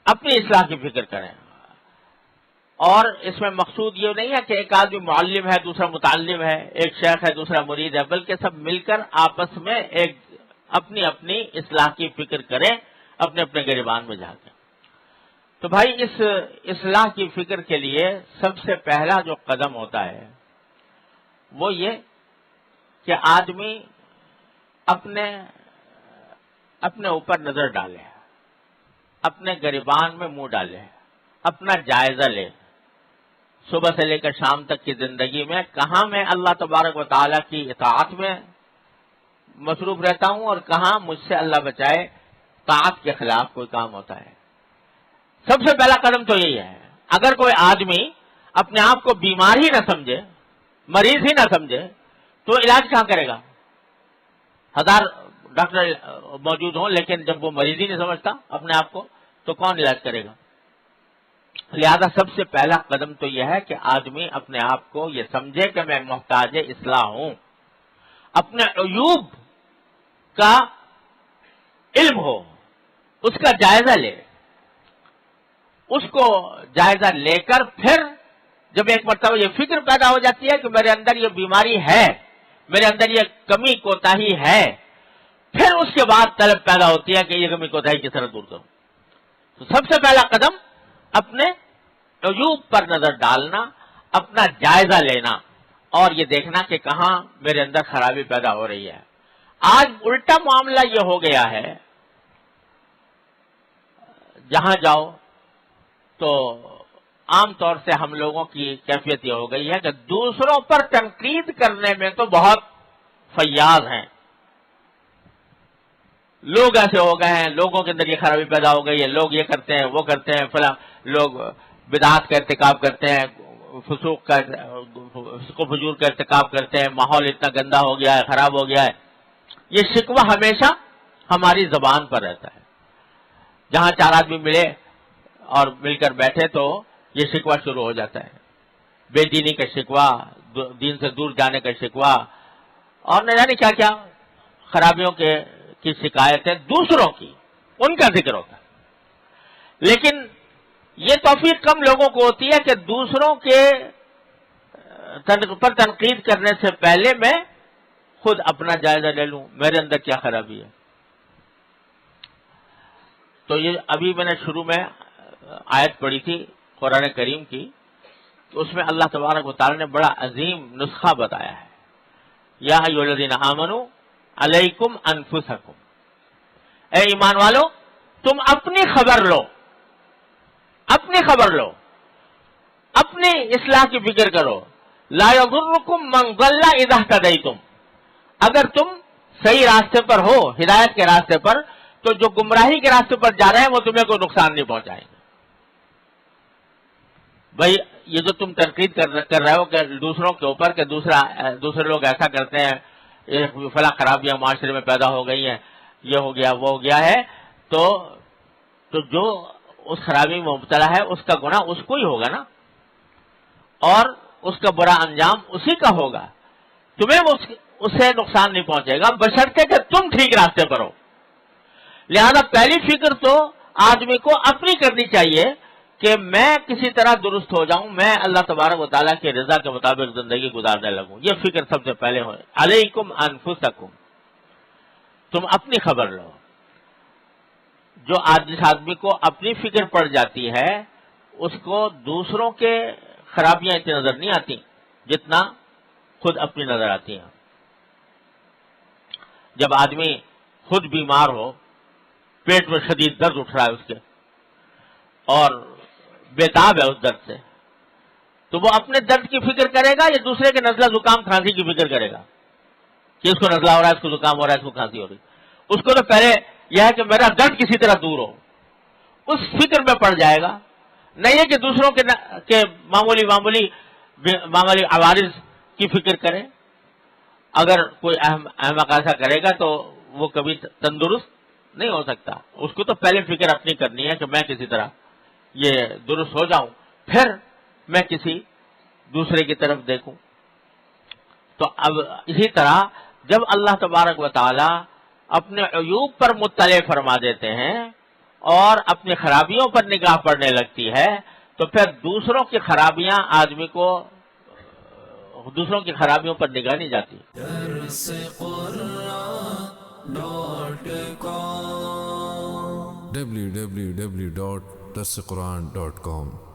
اپنی اصلاح کی فکر کریں. اور اس میں مقصود یہ نہیں ہے کہ ایک آدمی معلم ہے دوسرا متعلم ہے، ایک شیخ ہے دوسرا مرید ہے، بلکہ سب مل کر آپس میں ایک اپنی اپنی اصلاح کی فکر کریں، اپنے اپنے گریبان میں جا کے. تو بھائی اس اصلاح کی فکر کے لیے سب سے پہلا جو قدم ہوتا ہے وہ یہ کہ آدمی اپنے اوپر نظر ڈالے، اپنے گریبان میں منہ ڈالے، اپنا جائزہ لے. صبح سے لے کر شام تک کی زندگی میں کہاں میں اللہ تبارک و تعالیٰ کی اطاعت میں مصروف رہتا ہوں اور کہاں مجھ سے اللہ بچائے طاعت کے خلاف کوئی کام ہوتا ہے. سب سے پہلا قدم تو یہی ہے. اگر کوئی آدمی اپنے آپ کو بیمار ہی نہ سمجھے، مریض ہی نہ سمجھے، تو علاج کہاں کرے گا؟ 1000 ڈاکٹر موجود ہوں، لیکن جب وہ مریض ہی نہیں سمجھتا اپنے آپ کو تو کون علاج کرے گا؟ لہذا سب سے پہلا قدم تو یہ ہے کہ آدمی اپنے آپ کو یہ سمجھے کہ میں محتاج اصلاح ہوں، اپنے عیوب کا علم ہو، اس کا جائزہ لے. اس کو جائزہ لے کر پھر جب ایک مرتبہ یہ فکر پیدا ہو جاتی ہے کہ میرے اندر یہ بیماری ہے، میرے اندر یہ کمی کوتاہی ہے، پھر اس کے بعد طلب پیدا ہوتی ہے کہ یہ کمی کوتاہی کس طرح دور کروں. تو سب سے پہلا قدم اپنے عیوب پر نظر ڈالنا، اپنا جائزہ لینا اور یہ دیکھنا کہ کہاں میرے اندر خرابی پیدا ہو رہی ہے. آج الٹا معاملہ یہ ہو گیا ہے، جہاں جاؤ تو عام طور سے ہم لوگوں کی کیفیت یہ ہو گئی ہے کہ دوسروں پر تنقید کرنے میں تو بہت فیاض ہیں. لوگ ایسے ہو گئے ہیں، لوگوں کے اندر یہ خرابی پیدا ہو گئی ہے، لوگ یہ کرتے ہیں وہ کرتے ہیں، فلاں لوگ بدعات کا ارتکاب کرتے ہیں، فسوق و فجور کا ارتکاب کرتے ہیں، ماحول اتنا گندا ہو گیا ہے، خراب ہو گیا ہے. یہ شکوہ ہمیشہ ہماری زبان پر رہتا ہے. جہاں 4 آدمی ملے اور مل کر بیٹھے تو یہ شکوہ شروع ہو جاتا ہے. بے دینی کا شکوہ، دین سے دور جانے کا شکوہ اور نہ جانے کیا کیا خرابیوں کی شکایتیں دوسروں کی، ان کا ذکر ہوتا ہے. لیکن یہ توفیق کم لوگوں کو ہوتی ہے کہ دوسروں کے پر تنقید کرنے سے پہلے میں خود اپنا جائزہ لے لوں، میرے اندر کیا خرابی ہے. تو یہ ابھی میں نے شروع میں آیت پڑھی تھی قرآن کریم کی، تو اس میں اللہ تبارک و تعالی نے بڑا عظیم نسخہ بتایا ہے. یا ایھا الذین آمنوا علیکم انفسکم، اے ایمان والو تم اپنی خبر لو، اپنی خبر لو، اپنی اصلاح کی فکر کرو. لا یضرکم من ضل اذا اہتدیتم، اگر تم صحیح راستے پر ہو، ہدایت کے راستے پر، تو جو گمراہی کے راستے پر جا رہے ہیں وہ تمہیں کوئی نقصان نہیں پہنچائیں گے. بھائی یہ جو تم تنقید کر رہے ہو کہ دوسروں کے اوپر کہ دوسرے لوگ ایسا کرتے ہیں، فلاں خرابیاں معاشرے میں پیدا ہو گئی ہیں، یہ ہو گیا وہ ہو گیا ہے، تو جو اس خرابی میں مبتلا ہے اس کا گناہ اس کو ہی ہوگا نا، اور اس کا برا انجام اسی کا ہوگا. تمہیں اس سے نقصان نہیں پہنچے گا بشرطے کہ تم ٹھیک راستے پر ہو. لہذا پہلی فکر تو آدمی کو اپنی کرنی چاہیے کہ میں کسی طرح درست ہو جاؤں، میں اللہ تبارک و تعالیٰ کی رضا کے مطابق زندگی گزارنے لگوں. یہ فکر سب سے پہلے ہو. علیکم انفسکم، تم اپنی خبر لو. جس آدمی کو اپنی فکر پڑ جاتی ہے اس کو دوسروں کے خرابیاں اتنی نظر نہیں آتی جتنا خود اپنی نظر آتی ہیں. جب آدمی خود بیمار ہو، پیٹ میں شدید درد اٹھ رہا ہے اس کے اور بےتاب ہے اس درد سے، تو وہ اپنے درد کی فکر کرے گا یا دوسرے کے نزلہ زکام کھانسی کی فکر کرے گا کہ اس کو نزلہ ہو رہا ہے، اس کو زکام ہو رہا ہے، اس کو کھانسی ہو رہی. اس کو تو پہلے یہ ہے کہ میرا درد کسی طرح دور ہو، اس فکر میں پڑ جائے گا. نہیں ہے کہ دوسروں کے معمولی عوارض کی فکر کرے. اگر کوئی احمق ایسا کرے گا تو وہ کبھی تندرست نہیں ہو سکتا. اس کو تو پہلے فکر اپنی کرنی ہے کہ میں کسی طرح یہ درست ہو جاؤں، پھر میں کسی دوسرے کی طرف دیکھوں. تو اب اسی طرح جب اللہ تبارک و تعالی اپنے عیوب پر مطلع فرما دیتے ہیں اور اپنی خرابیوں پر نگاہ پڑنے لگتی ہے تو پھر دوسروں کی خرابیاں آدمی کو دوسروں کی خرابیوں پر نگاہ نہیں جاتی. www.darsequran.com